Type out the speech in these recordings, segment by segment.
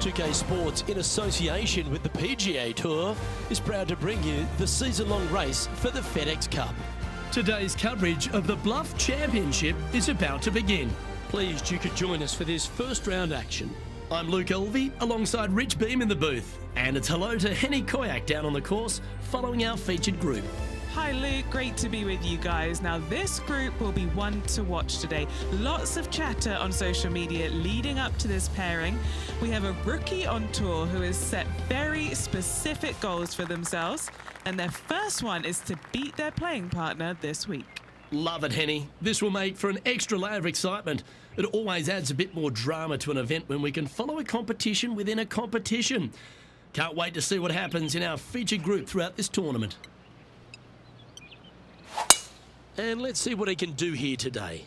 2K Sports, in association with the PGA Tour, is proud to bring you the season-long race for the FedEx Cup. Today's coverage of the Bluff Championship is about to begin. Pleased you could join us for this first round action. I'm Luke Elvey, alongside Rich Beam in the booth. And it's hello to Henny Koyak down on the course, following our featured group. Hi Luke, great to be with you guys. Now this group will be one to watch today. Lots of chatter on social media leading up to this pairing. We have a rookie on tour who has set very specific goals for themselves, and their first one is to beat their playing partner this week. Love it, Henny. This will make for an extra layer of excitement. It always adds a bit more drama to an event when we can follow a competition within a competition. Can't wait to see what happens in our featured group throughout this tournament. And let's see what he can do here today.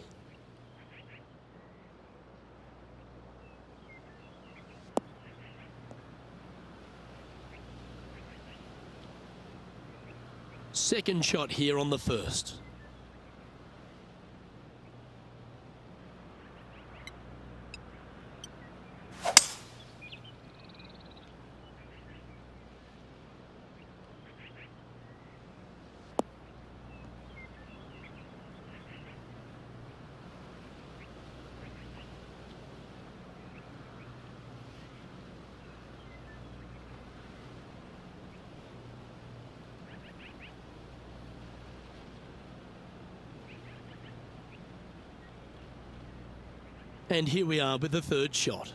Second shot here on the first. And here we are with the third shot.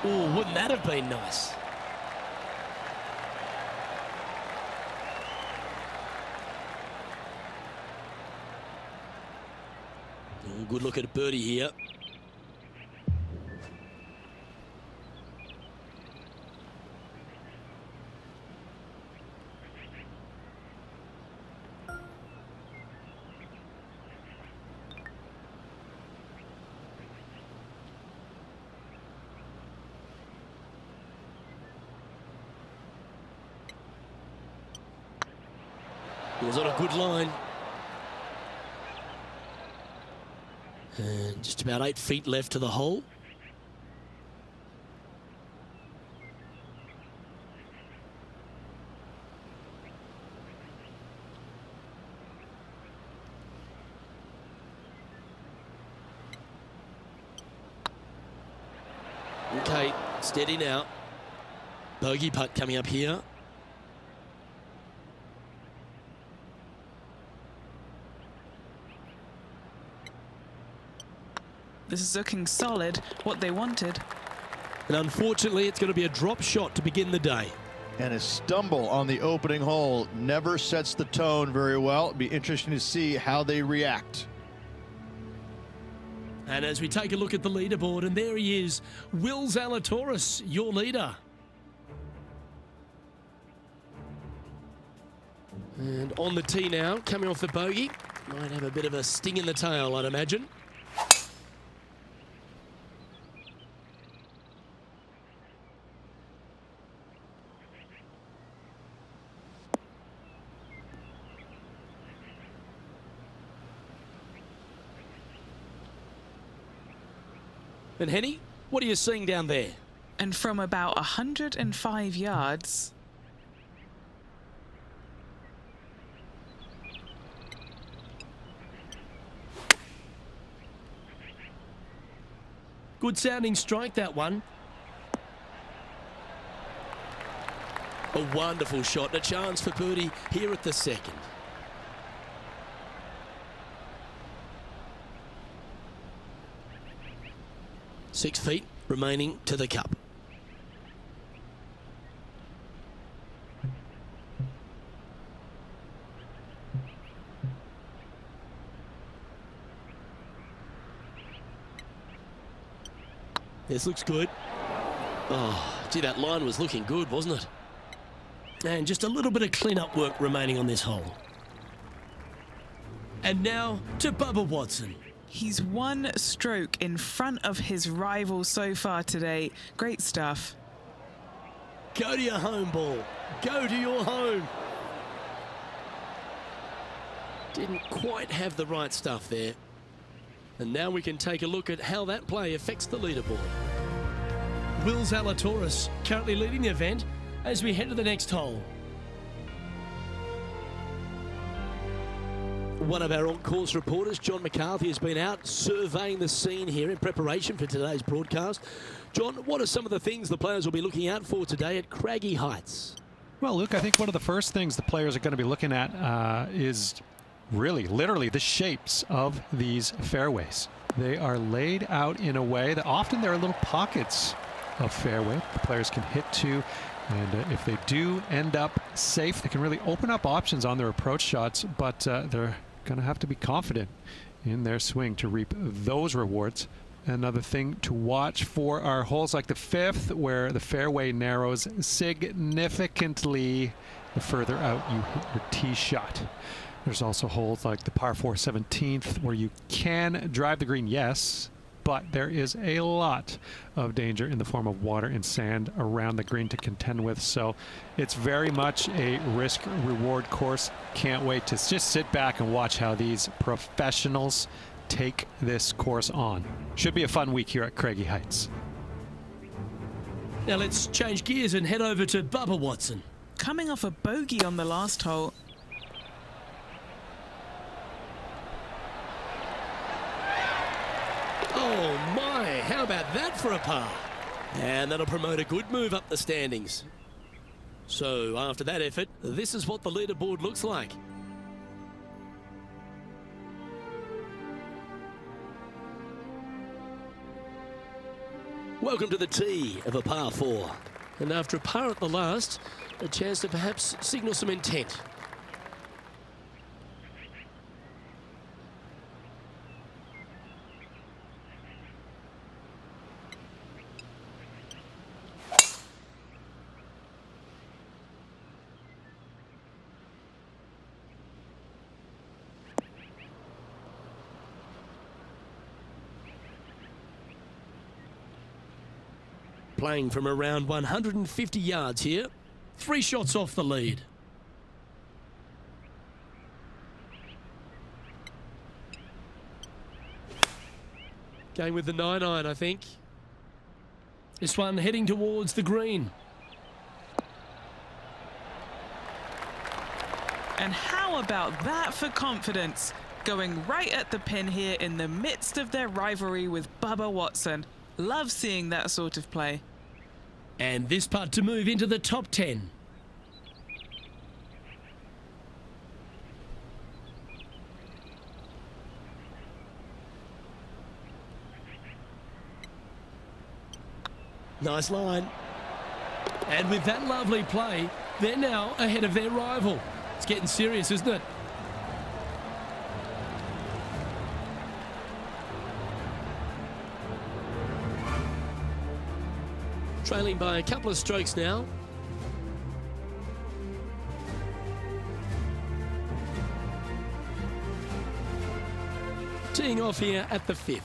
Oh, wouldn't that have been nice? Good look at birdie here. It was on a good line. And just about 8 feet left to the hole. Okay, steady now. Bogey putt coming up here. This is looking solid, what they wanted. And unfortunately, it's going to be a drop shot to begin the day. And a stumble on the opening hole never sets the tone very well. It'll be interesting to see how they react. And as we take a look at the leaderboard, and there he is, Will Zalatoris, your leader. And on the tee now, coming off the bogey. Might have a bit of a sting in the tail, I'd imagine. And Henny, what are you seeing down there? And from about 105 yards, good sounding strike, that one. A wonderful shot and a chance for birdie here at the second. Six feet remaining to the cup. This looks good. Oh, gee, that line was looking good, wasn't it? And just a little bit of clean-up work remaining on this hole. And now to Bubba Watson. He's one stroke in front of his rival so far today. Great stuff. Go to your home ball. Go to your home. Didn't quite have the right stuff there. And now we can take a look at how that play affects the leaderboard. Will Zalatoris currently leading the event as we head to the next hole. One of our on-course reporters, John McCarthy, has been out surveying the scene here in preparation for today's broadcast. John, what are some of the things the players will be looking out for today at Craggy Heights? Well, Luke, I think one of the first things the players are going to be looking at is really, literally, the shapes of these fairways. They are laid out in a way that often there are little pockets of fairway the players can hit to. And if they do end up safe, they can really open up options on their approach shots, but they're going to have to be confident in their swing to reap those rewards. Another thing to watch for are holes like the 5th, where the fairway narrows significantly the further out you hit your tee shot. There's also holes like the par 4 17th, where you can drive the green, yes, but there is a lot of danger in the form of water and sand around the green to contend with. So it's very much a risk-reward course. Can't wait to just sit back and watch how these professionals take this course on. Should be a fun week here at Craggy Heights. Now let's change gears and head over to Bubba Watson. Coming off a bogey on the last hole. Oh my, how about that for a par? And that'll promote a good move up the standings. So after that effort, this is what the leaderboard looks like. Welcome to the tee of a par 4. And after a par at the last, a chance to perhaps signal some intent. Playing from around 150 yards here. 3 shots off the lead. Going with the 9-iron, I think. This one heading towards the green. And how about that for confidence? Going right at the pin here in the midst of their rivalry with Bubba Watson. Love seeing that sort of play. And this putt to move into the top 10. Nice line. And with that lovely play, they're now ahead of their rival. It's getting serious, isn't it? Trailing by a couple of strokes now. Teeing off here at the 5th.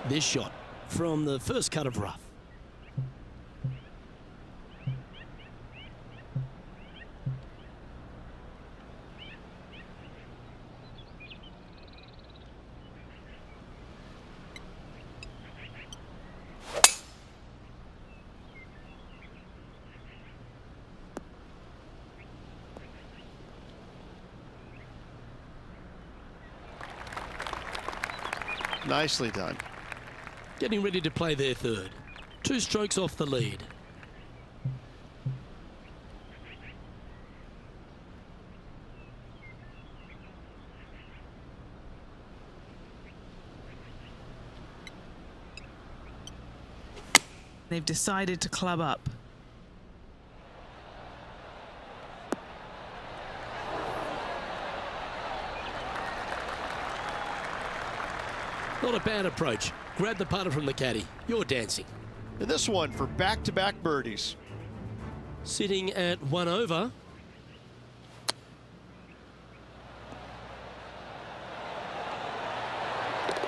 This shot from the first cut of rough. Nicely done. Getting ready to play their 3rd. 2 strokes off the lead. They've decided to club up. Not a bad approach. Grab the putter from the caddy. You're dancing. And this one for back-to-back birdies. Sitting at 1 over.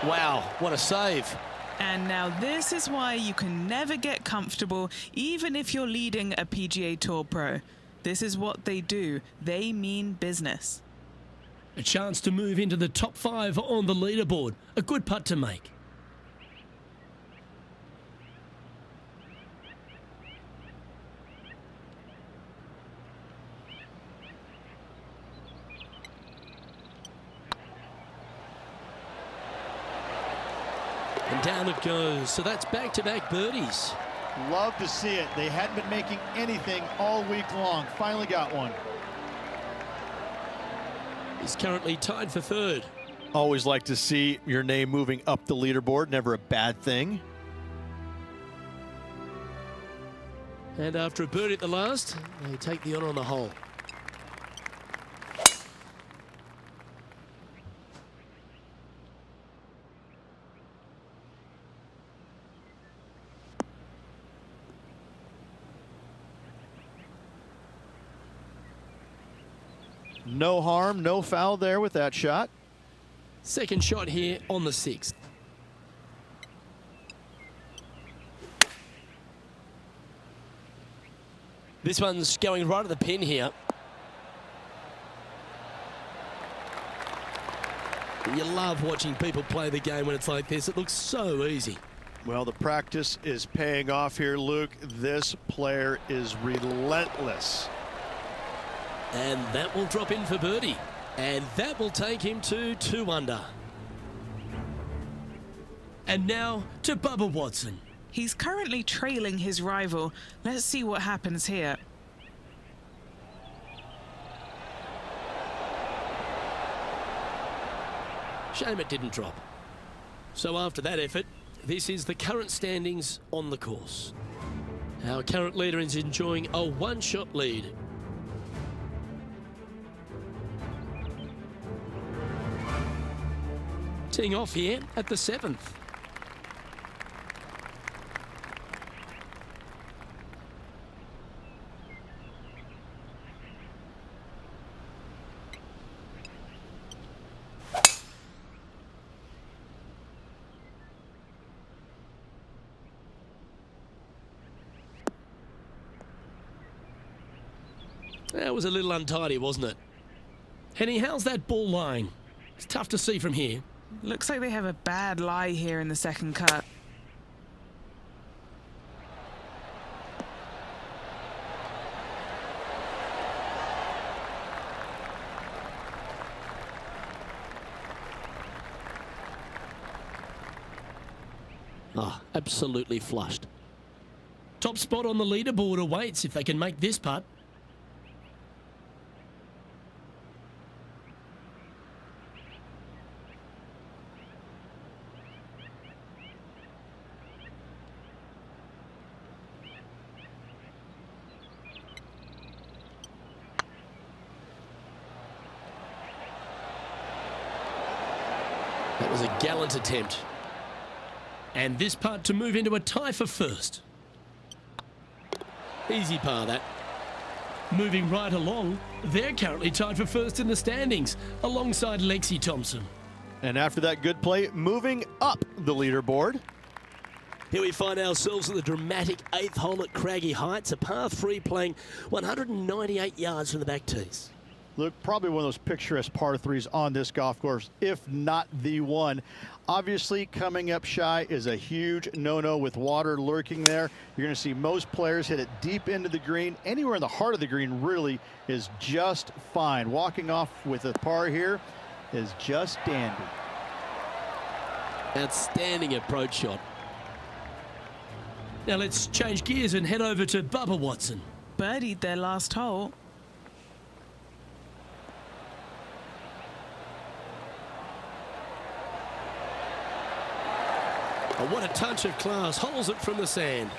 Wow, what a save. And now this is why you can never get comfortable, even if you're leading a PGA Tour pro. This is what they do. They mean business. A chance to move into the top 5 on the leaderboard. A good putt to make. And down it goes. So that's back-to-back birdies. Love to see it. They hadn't been making anything all week long. Finally got one. He's currently tied for 3rd. Always like to see your name moving up the leaderboard. Never a bad thing. And after a birdie at the last, they take the honour on the hole. No harm, no foul there with that shot. Second shot here on the 6th. This one's going right at the pin here. You love watching people play the game when it's like this. It looks so easy. Well, the practice is paying off here, Luke. This player is relentless. And that will drop in for birdie. And that will take him to 2 under. And now to Bubba Watson. He's currently trailing his rival. Let's see what happens here. Shame it didn't drop. So after that effort, this is the current standings on the course. Our current leader is enjoying a 1-shot lead. Teeing off here at the 7th. That was a little untidy, wasn't it? Henny, how's that ball lying? It's tough to see from here. Looks like they have a bad lie here in the second cut. Ah, absolutely flushed. Top spot on the leaderboard awaits if they can make this putt. That was a gallant attempt. And this putt to move into a tie for first. Easy par, that. Moving right along, they're currently tied for first in the standings, alongside Lexi Thompson. And after that good play, moving up the leaderboard. Here we find ourselves at the dramatic 8th hole at Craggy Heights, a par 3 playing 198 yards from the back tees. Look, probably one of those picturesque par 3s on this golf course, if not the one. Obviously, coming up shy is a huge no-no with water lurking there. You're going to see most players hit it deep into the green. Anywhere in the heart of the green really is just fine. Walking off with a par here is just dandy. Outstanding approach shot. Now let's change gears and head over to Bubba Watson. Birdied their last hole. Oh, what a touch of class. Holds it from the sand.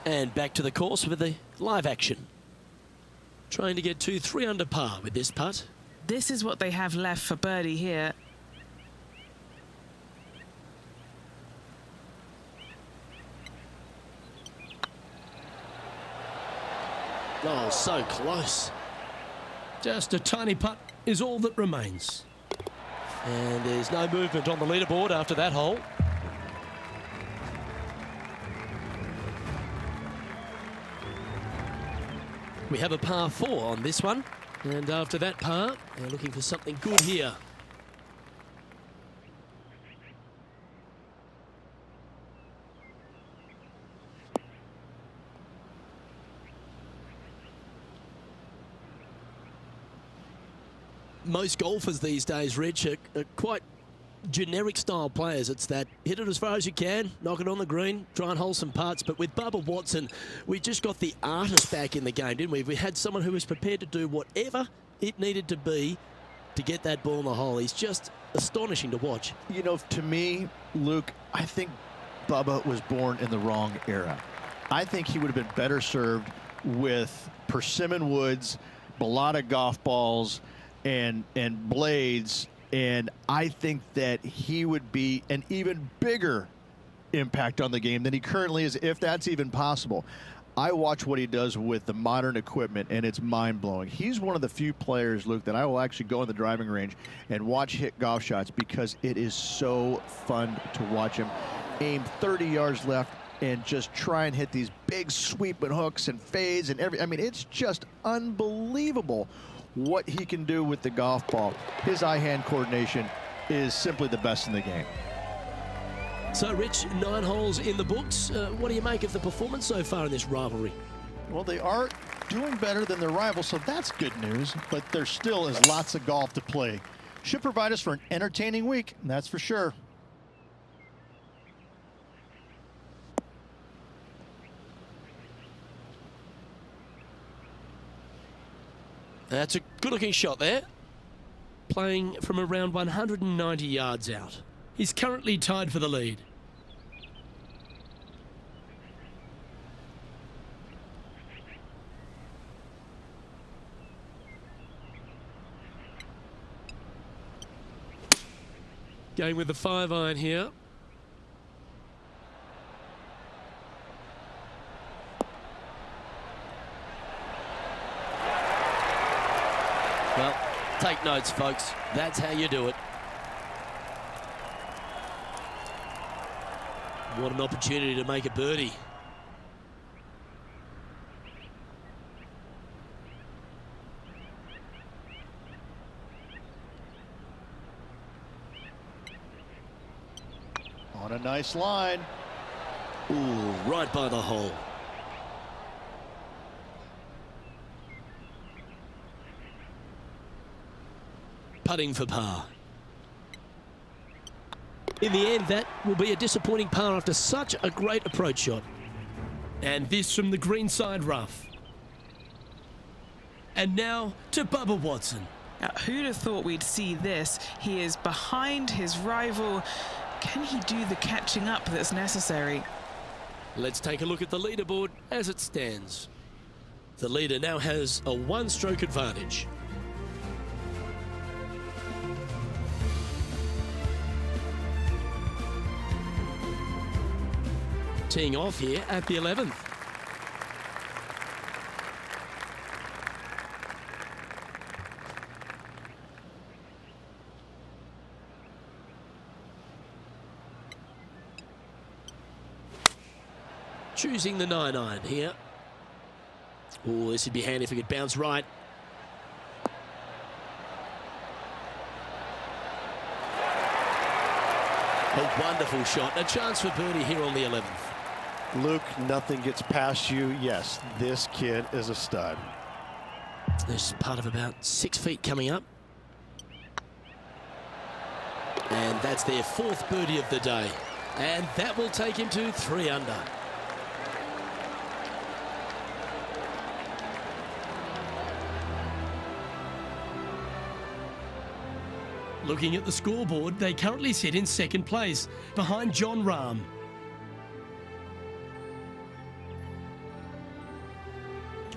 And back to the course with the live action. Trying to get to 3 under par with this putt. This is what they have left for birdie here. Oh, so close. Just a tiny putt is all that remains. And there's no movement on the leaderboard after that hole. We have a par 4 on this one. And after that par, they're looking for something good here. Most golfers these days, Rich, are quite generic style players. It's that hit it as far as you can, knock it on the green, try and hold some putts. But with Bubba Watson, we just got the artist back in the game, didn't we? We had someone who was prepared to do whatever it needed to be to get that ball in the hole. He's just astonishing to watch. You know, to me, Luke, I think Bubba was born in the wrong era. I think he would have been better served with persimmon woods, balata golf balls, and blades, and I think that he would be an even bigger impact on the game than he currently is, if that's even possible. I watch what he does with the modern equipment, and it's mind-blowing. He's one of the few players, Luke, that I will actually go in the driving range and watch hit golf shots because it is so fun to watch him aim 30 yards left and just try and hit these big sweeping hooks and fades and I mean, it's just unbelievable what he can do with the golf ball. His eye-hand coordination is simply the best in the game. So, Rich, 9 holes in the books. What do you make of the performance so far in this rivalry? Well, they are doing better than their rivals, so that's good news, but there still is lots of golf to play. Should provide us for an entertaining week, that's for sure. That's a good-looking shot there. Playing from around 190 yards out. He's currently tied for the lead. Going with the 5-iron here. Well, take notes, folks. That's how you do it. What an opportunity to make a birdie. On a nice line. Ooh, right by the hole. Putting for par. In the end, that will be a disappointing par after such a great approach shot. And this from the greenside rough. And now to Bubba Watson. Now, who'd have thought we'd see this? He is behind his rival. Can he do the catching up that's necessary? Let's take a look at the leaderboard as it stands. The leader now has a 1-stroke advantage. Teeing off here at the 11th. Choosing the 9-iron here. Oh, this would be handy if we could bounce right. A wonderful shot. A chance for birdie here on the 11th. Luke, nothing gets past you. Yes, this kid is a stud. There's part of about 6 feet coming up. And that's their 4th birdie of the day. And that will take him to 3 under. Looking at the scoreboard, they currently sit in 2nd place, behind John Rahm.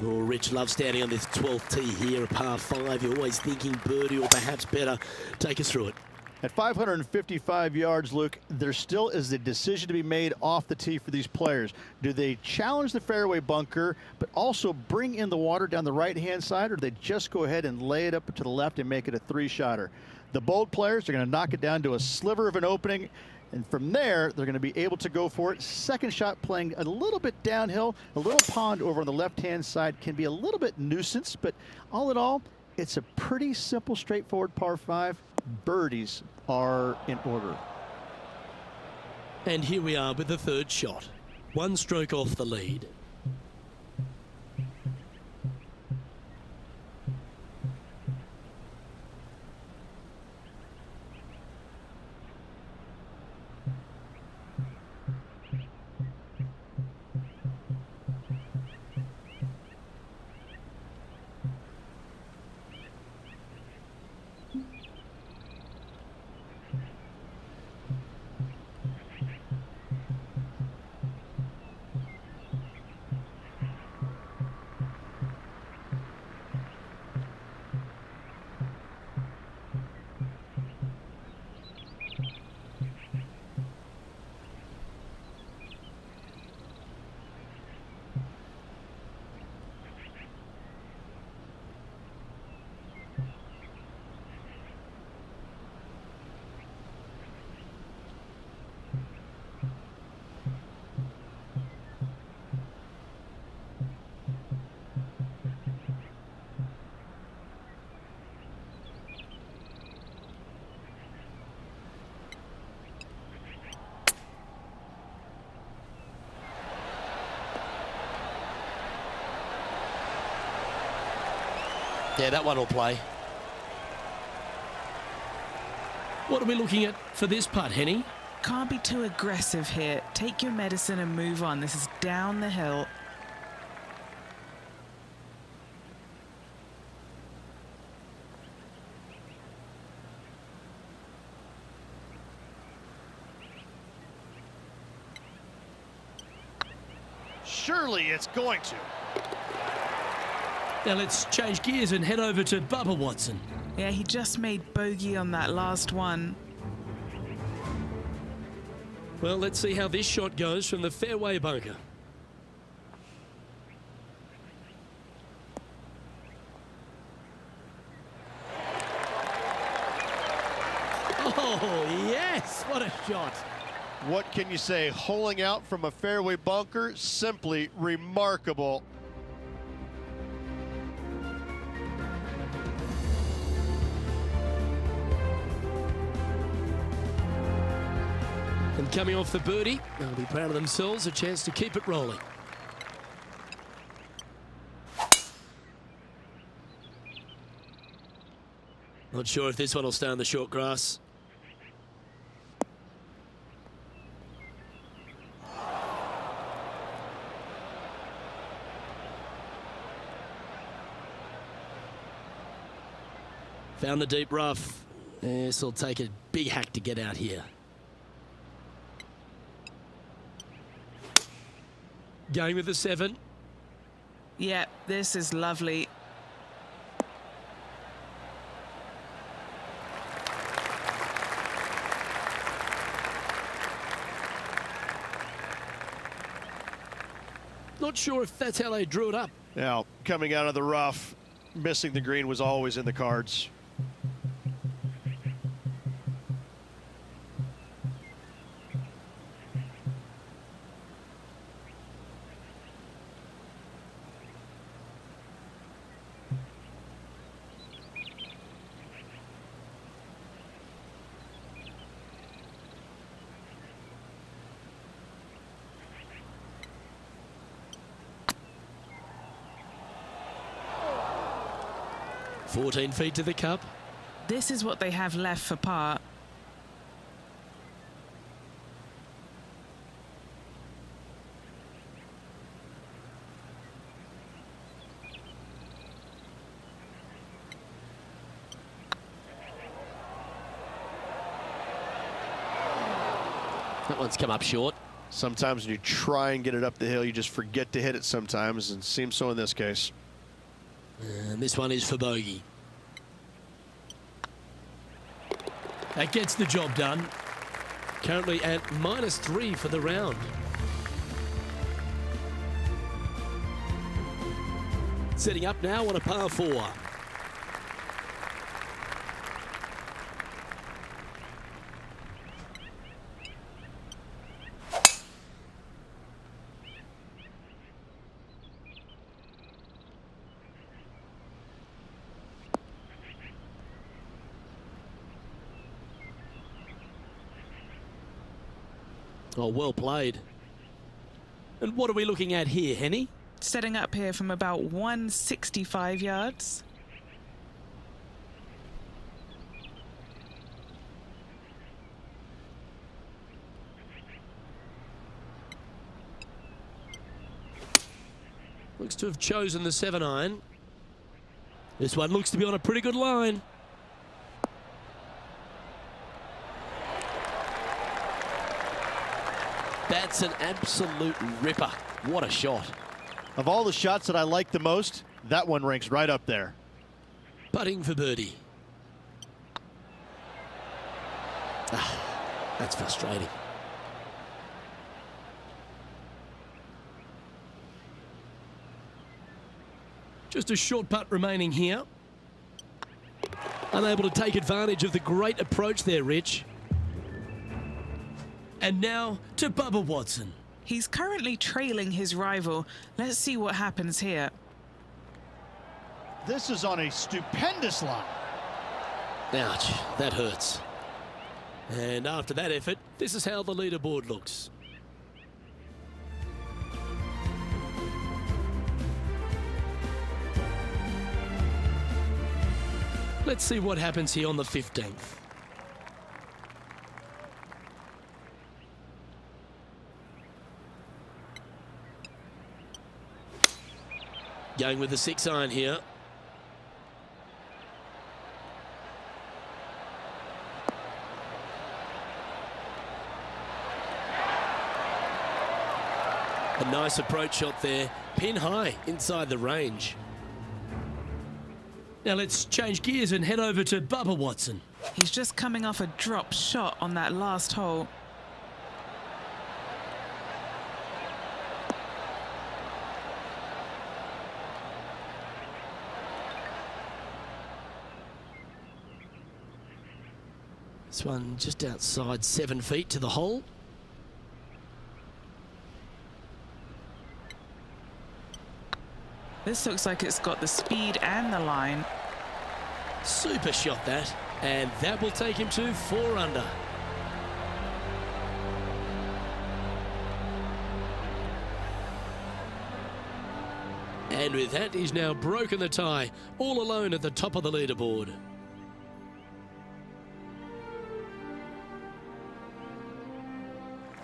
Oh, Rich loves standing on this 12th tee here, a par 5. You're always thinking birdie or perhaps better. Take us through it. At 555 yards, Luke, there still is a decision to be made off the tee for these players. Do they challenge the fairway bunker, but also bring in the water down the right-hand side, or do they just go ahead and lay it up to the left and make it a three-shotter? The bold players are going to knock it down to a sliver of an opening, and from there, they're going to be able to go for it. Second shot playing a little bit downhill. A little pond over on the left-hand side can be a little bit nuisance, but all in all, it's a pretty simple, straightforward par 5. Birdies are in order. And here we are with the third shot. One stroke off the lead. Yeah, that one will play. What are we looking at for this putt, Henny? Can't be too aggressive here. Take your medicine and move on. This is down the hill. Surely it's going to. Now let's change gears and head over to Bubba Watson. Yeah, he just made bogey on that last one. Well, let's see how this shot goes from the fairway bunker. Oh, yes! What a shot. What can you say? Holing out from a fairway bunker, simply remarkable. And coming off the birdie, they'll be proud of themselves, a chance to keep it rolling. Not sure if this one will stay on the short grass. Found the deep rough. This will take a big hack to get out here. Going with the 7. Yeah, this is lovely. Not sure if that's how they drew it up. Now, coming out of the rough, missing the green was always in the cards. – 14 feet to the cup. This is what they have left for par. That one's come up short. Sometimes when you try and get it up the hill, you just forget to hit it sometimes, and it seems so in this case. And this one is for bogey. That gets the job done. Currently at -3 for the round. Setting up now on a par 4. Oh, well played. And what are we looking at here, Henny? Setting up here from about 165 yards. Looks to have chosen the 7-iron. This one looks to be on a pretty good line. That's an absolute ripper. What a shot. Of all the shots that I like the most, that one ranks right up there. Putting for birdie. That's frustrating. Just a short putt remaining here. Unable to take advantage of the great approach there, Rich. And now to Bubba Watson. He's currently trailing his rival. Let's see what happens here. This is on a stupendous line. Ouch, that hurts. And after that effort, this is how the leaderboard looks. Let's see what happens here on the 15th. Going with the 6-iron here. A nice approach shot there. Pin high inside the range. Now let's change gears and head over to Bubba Watson. He's just coming off a drop shot on that last hole. This one just outside 7 feet to the hole. This looks like it's got the speed and the line. Super shot that. And that will take him to 4 under. And with that, he's now broken the tie, all alone at the top of the leaderboard.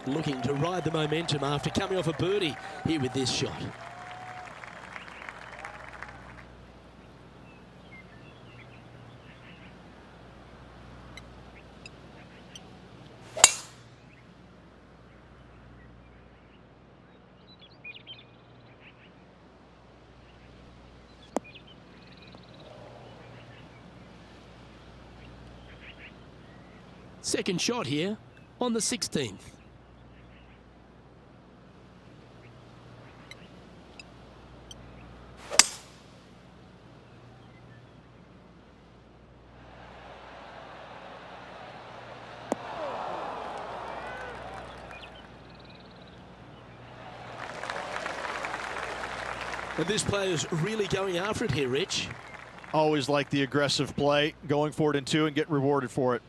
Looking to ride the momentum after coming off a birdie here with this shot. Second shot here on the 16th. And this player's really going after it here, Rich. Always like the aggressive play, going for it in 2 and get rewarded for it.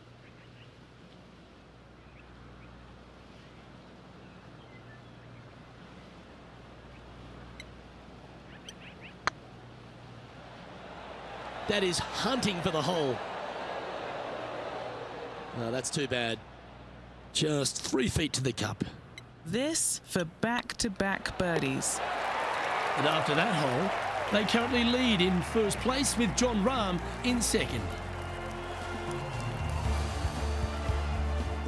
That is hunting for the hole. Oh, that's too bad. Just 3 feet to the cup. This for back-to-back birdies. And after that hole, they currently lead in first place with John Rahm in second.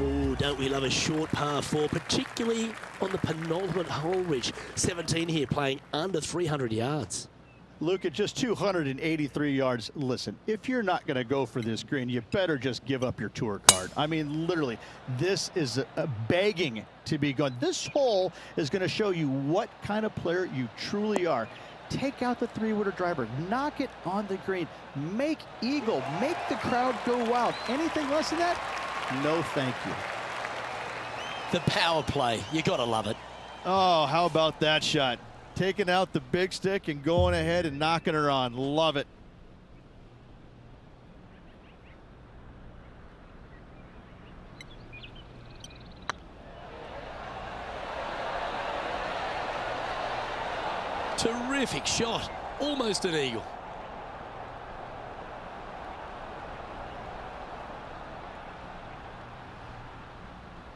Oh, don't we love a short par 4, particularly on the penultimate hole, Rich. 17 here, playing under 300 yards. Luke, at just 283 yards, listen, if you're not going to go for this green, you better just give up your tour card. I mean, literally, this is begging to be gone. This hole is going to show you what kind of player you truly are. Take out the three-wooder driver, knock it on the green, make eagle, make the crowd go wild. Anything less than that? No, thank you. The power play, you got to love it. Oh, how about that shot? Taking out the big stick and going ahead and knocking her on. Love it. Terrific shot, almost an eagle.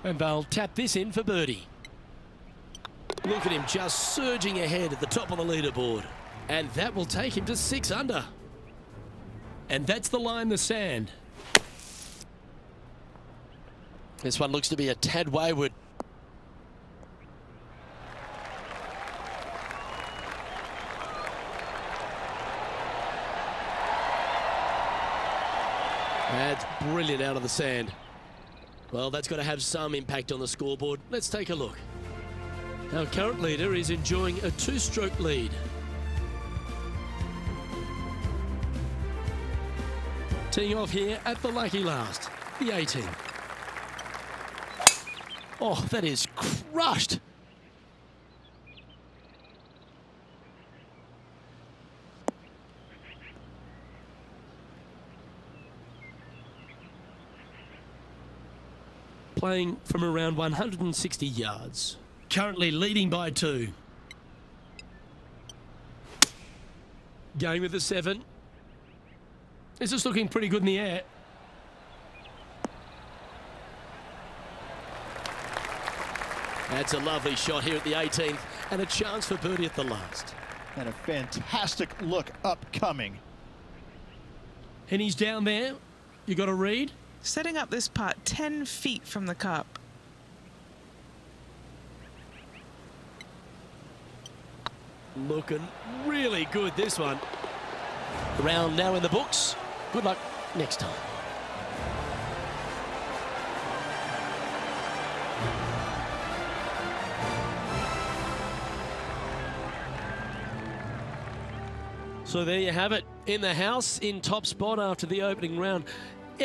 And they'll tap this in for birdie. Look at him just surging ahead at the top of the leaderboard. And that will take him to 6 under. And that's the line in the sand. This one looks to be a tad wayward. That's brilliant out of the sand. Well, that's got to have some impact on the scoreboard. Let's take a look. Our current leader is enjoying a 2-stroke lead. Teeing off here at the lucky last, the 18th. Oh, that is crushed. Playing from around 160 yards. Currently leading by 2. Going with the 7. This is looking pretty good in the air. That's a lovely shot here at the 18th and a chance for birdie at the last. And a fantastic look upcoming. And he's down there. You got a read? Setting up this putt 10 feet from the cup. Looking really good, this one. The round now in the books. Good luck next time. So there you have it. In the house, in top spot after the opening round.